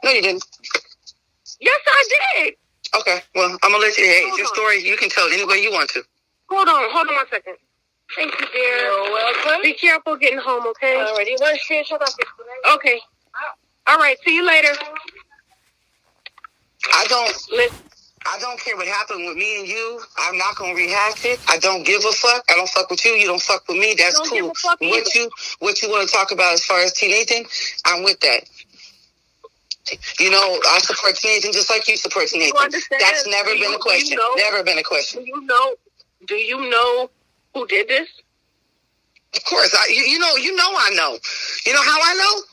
No, you didn't. Yes, I did. Okay, well, I'm gonna let you. Hey, it's your story. You can tell it any way you want to. Hold on 1 second. Thank you, dear. You're welcome. Be careful getting home, okay? Alrighty, one screenshot off your. Okay. All right. See you later. I don't care what happened with me and you. I'm not gonna rehash it. I don't give a fuck. I don't fuck with you. You don't fuck with me. That's cool. What you want to talk about as far as teenaging? I'm with that. You know, I support teenaging just like you support teenaging. That's never been a question. Never been a question. Do you know who did this? Of course, you know I know. You know how I know?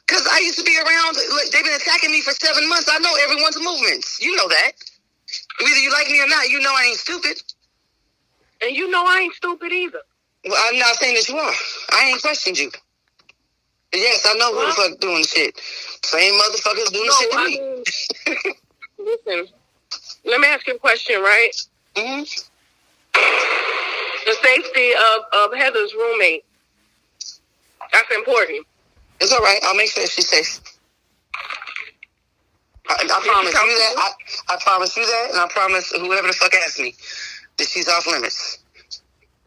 Because I used to be around. They've been attacking me for 7 months. I know everyone's movements. You know that. Whether you like me or not, you know I ain't stupid. And you know I ain't stupid either. Well, I'm not saying that you are. I ain't questioned you. But yes, I know who the fuck doing the shit. Same motherfuckers doing the shit to me. Listen, let me ask you a question, right? Mm-hmm. The safety of Heather's roommate. That's important. It's all right. I'll make sure she's safe. I promise you that. I promise you that, and I promise whoever the fuck asks me that she's off limits.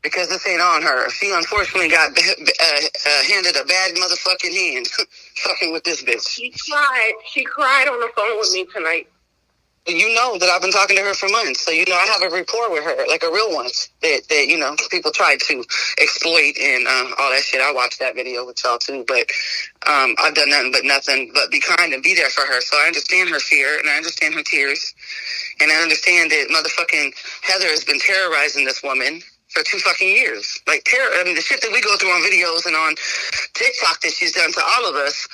Because this ain't on her. She unfortunately got handed a bad motherfucking hand fucking with this bitch. She cried on the phone with me tonight. You know that I've been talking to her for months, so you know I have a rapport with her, like a real one, that you know, people tried to exploit and all that shit. I watched that video with y'all too, but I've done nothing but be kind and be there for her. So I understand her fear, and I understand her tears, and I understand that motherfucking Heather has been terrorizing this woman for 2 fucking years. Like, I mean, the shit that we go through on videos and on TikTok that she's done to all of us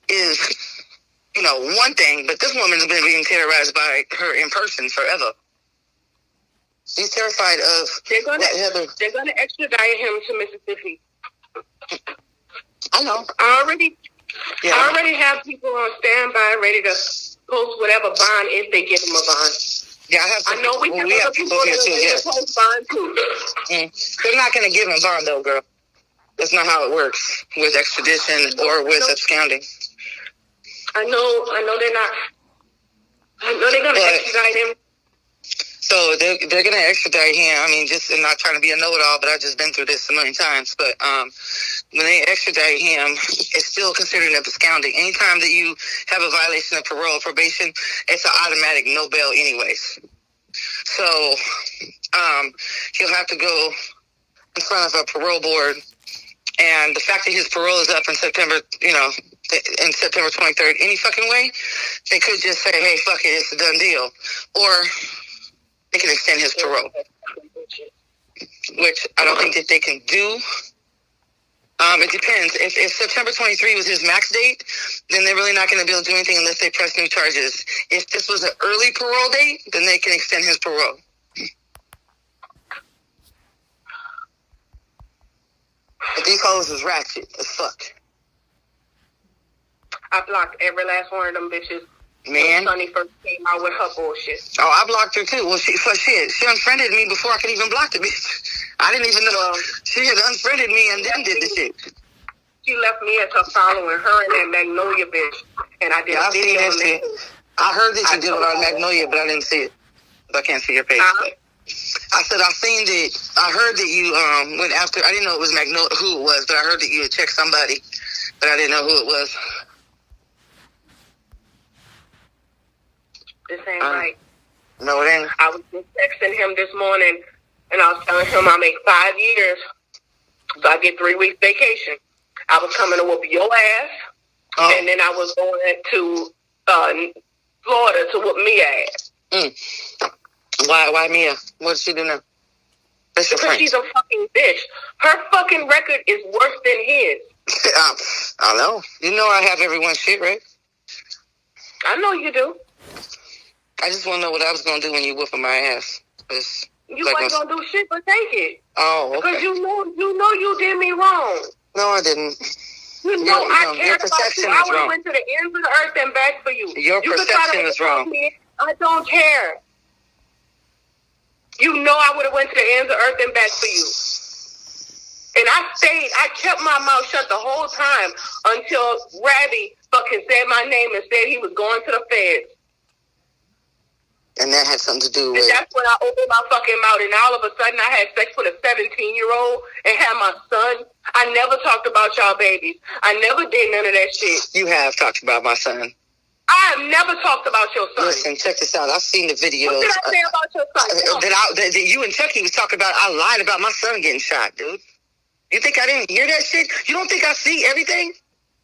is, you know, one thing, but this woman's been being terrorized by her in person forever. She's terrified of Heather. They're gonna extradite him to Mississippi. I know. I already have people on standby ready to post whatever bond if they give him a bond. Yeah, I know we have people here too. Yes. Post bond too. They're not gonna give him bond though, girl. That's not how it works with extradition or with absconding. I know they're not. I know they're gonna extradite him. So they're gonna extradite him. I mean, just I'm not trying to be a know-it-all, but I've just been through this a million times. But when they extradite him, it's still considered absconding. Anytime that you have a violation of parole or probation, it's an automatic no bail, anyways. So he'll have to go in front of a parole board, and the fact that his parole is up in September, you know, in September 23rd, any fucking way, they could just say, hey, fuck it, it's a done deal. Or they can extend his parole, which I don't think that they can do. It depends. If September 23 was his max date, then they're really not going to be able to do anything unless they press new charges. If this was an early parole date, then they can extend his parole. But these hoes is ratchet as fuck. I blocked every last one of them bitches. Man. Sonny first came out with her bullshit. Oh, I blocked her too. Well, she unfriended me before I could even block the bitch. I didn't even know. She had unfriended me and then did the shit. She left me as her following, her and that Magnolia bitch. And I did a video on that. I heard that you did it on Magnolia, but I didn't see it. I can't see your page. I said I heard that you went after. I didn't know it was Magnolia, who it was, but I heard that you had checked somebody, but I didn't know who it was. This ain't right. No, it ain't. I was just texting him this morning, and I was telling him I make 5 years, so I get 3 weeks vacation. I was coming to whoop your ass, and then I was going to Florida to whoop Mia's ass. Why Mia? What did she do now? Because she's a fucking bitch. Her fucking record is worse than his. I know. You know I have everyone's shit, right? I know you do. I just want to know what I was going to do when you whooping my ass. You wasn't going to do shit but take it. Oh, okay. Because you know you did me wrong. No, I didn't. You know I cared about you. I would have went to the ends of the earth and back for you. Your perception is wrong. I don't care. You know I would have went to the ends of the earth and back for you. And I kept my mouth shut the whole time until Rabbi fucking said my name and said he was going to the feds. And that had something to do with... And that's when I opened my fucking mouth, and all of a sudden I had sex with a 17-year-old and had my son. I never talked about y'all babies. I never did none of that shit. You have talked about my son. I have never talked about your son. Listen, check this out. I've seen the videos. What did I say about your son? That you and Chucky was talking about. I lied about my son getting shot, dude. You think I didn't hear that shit? You don't think I see everything?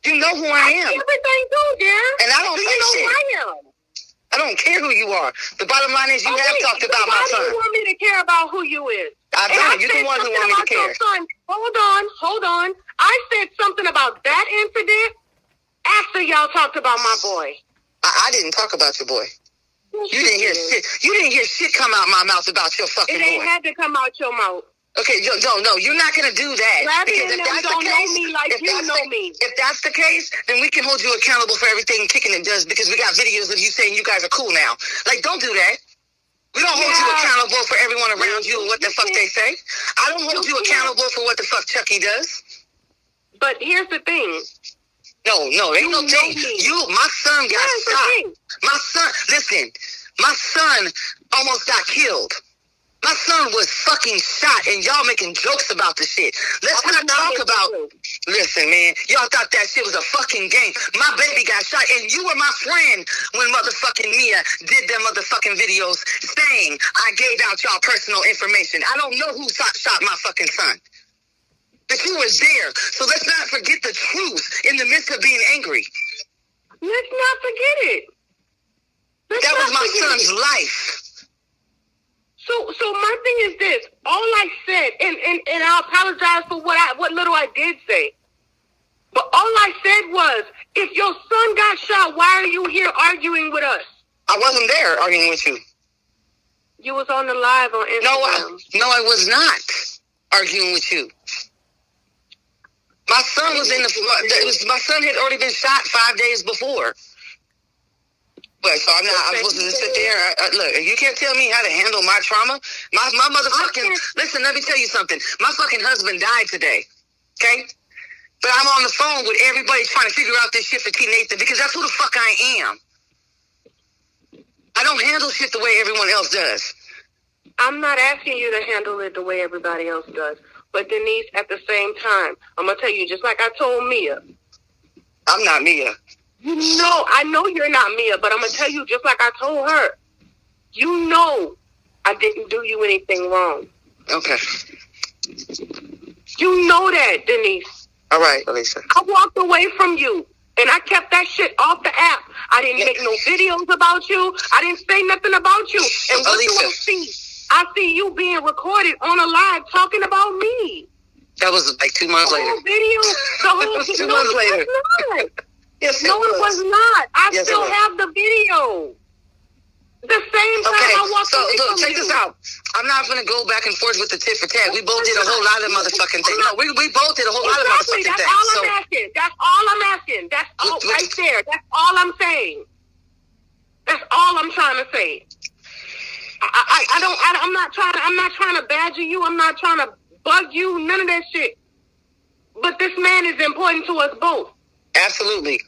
You know who I am. I see everything too, dear. And I don't say you know shit. Who I am. I don't care who you are. The bottom line is you have talked about my son. Why do you want me to care about who you is? I don't. You're the one who want me to care. Hold on. I said something about that incident after y'all talked about my boy. I didn't talk about your boy. You didn't hear shit. You didn't hear shit come out my mouth about your fucking boy. It ain't had to come out your mouth. Okay, no, you're not gonna do that. Because if that's the case, know me like you know me. If that's the case, then we can hold you accountable for everything Kicking It does because we got videos of you saying you guys are cool now. Like, don't do that. We don't hold you accountable for everyone around you and what the fuck they say. I don't hold you accountable for what the fuck Chucky does. But here's the thing. No, ain't no thing. My son got shot. My son, listen, my son almost got killed. My son was fucking shot, and y'all making jokes about the shit. Let's not talk about... Listen, man, y'all thought that shit was a fucking game. My baby got shot, and you were my friend when motherfucking Mia did them motherfucking videos saying I gave out y'all personal information. I don't know who shot my fucking son. But you was there, so let's not forget the truth in the midst of being angry. Let's not forget it. That was my son's life. So my thing is this. All I said, and I apologize for what little I did say. But all I said was, if your son got shot, why are you here arguing with us? I wasn't there arguing with you. You was on the live on Instagram. No, I was not arguing with you. My son was my son had already been shot 5 days before. But so I'm supposed to sit there. Look, you can't tell me how to handle my trauma. My motherfucking... Listen, let me tell you something. My fucking husband died today. Okay? But I'm on the phone with everybody trying to figure out this shit for T. Nathan because that's who the fuck I am. I don't handle shit the way everyone else does. I'm not asking you to handle it the way everybody else does. But Denise, at the same time, I'm going to tell you, just like I told Mia. I'm not Mia. No, I know you're not Mia, but I'm going to tell you, just like I told her, you know I didn't do you anything wrong. Okay. You know that, Denise. All right, Alicia. I walked away from you, and I kept that shit off the app. I didn't make no videos about you. I didn't say nothing about you. And what Alicia. do I see? I see you being recorded on a live talking about me. That was like 2 months later. The whole was 2 months later. Yes, it was not. I still have the video. The same time I walked away look, from check this out. I'm not going to go back and forth with the tit for tat. We both did a whole lot of motherfucking things. No, we both did a whole lot of motherfucking things. That's all I'm asking. That's all I'm asking. That's all right there. That's all I'm saying. That's all I'm trying to say. I'm not trying to badger you. I'm not trying to bug you. None of that shit. But this man is important to us both. Absolutely.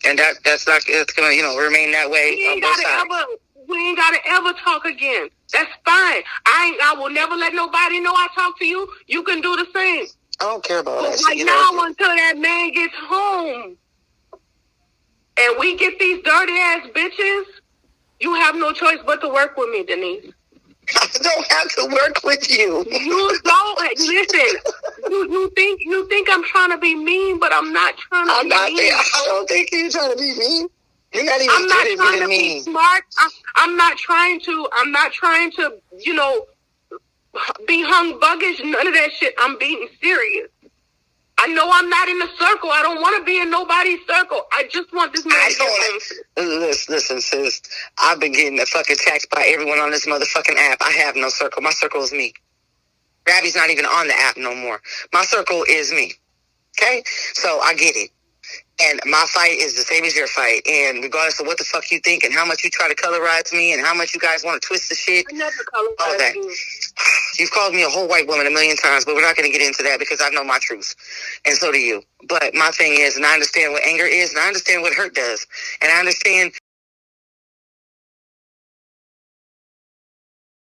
And that's not, it's going to, remain that way on both sides. We ain't got to ever talk again. That's fine. I will never let nobody know I talk to you. You can do the same. I don't care about that. Right now, until that man gets home and we get these dirty ass bitches, you have no choice but to work with me, Denise. I don't have to work with you. You don't listen. You think I'm trying to be mean, but I'm not trying to be mean. I don't think you're trying to be mean. You're not even trying to be smart. I'm not trying to, be hung buggish. None of that shit. I'm being serious. I know I'm not in the circle. I don't want to be in nobody's circle. I just want this man to get home. Listen, sis. I've been getting the fucking attacked by everyone on this motherfucking app. I have no circle. My circle is me. Gabby's not even on the app no more. My circle is me. Okay? So I get it. And my fight is the same as your fight. And regardless of what the fuck you think and how much you try to colorize me and how much you guys want to twist the shit. I never colorize you. You've called me a whole white woman a million times, but we're not going to get into that because I know my truth. And so do you. But my thing is, and I understand what anger is, and I understand what hurt does. And I understand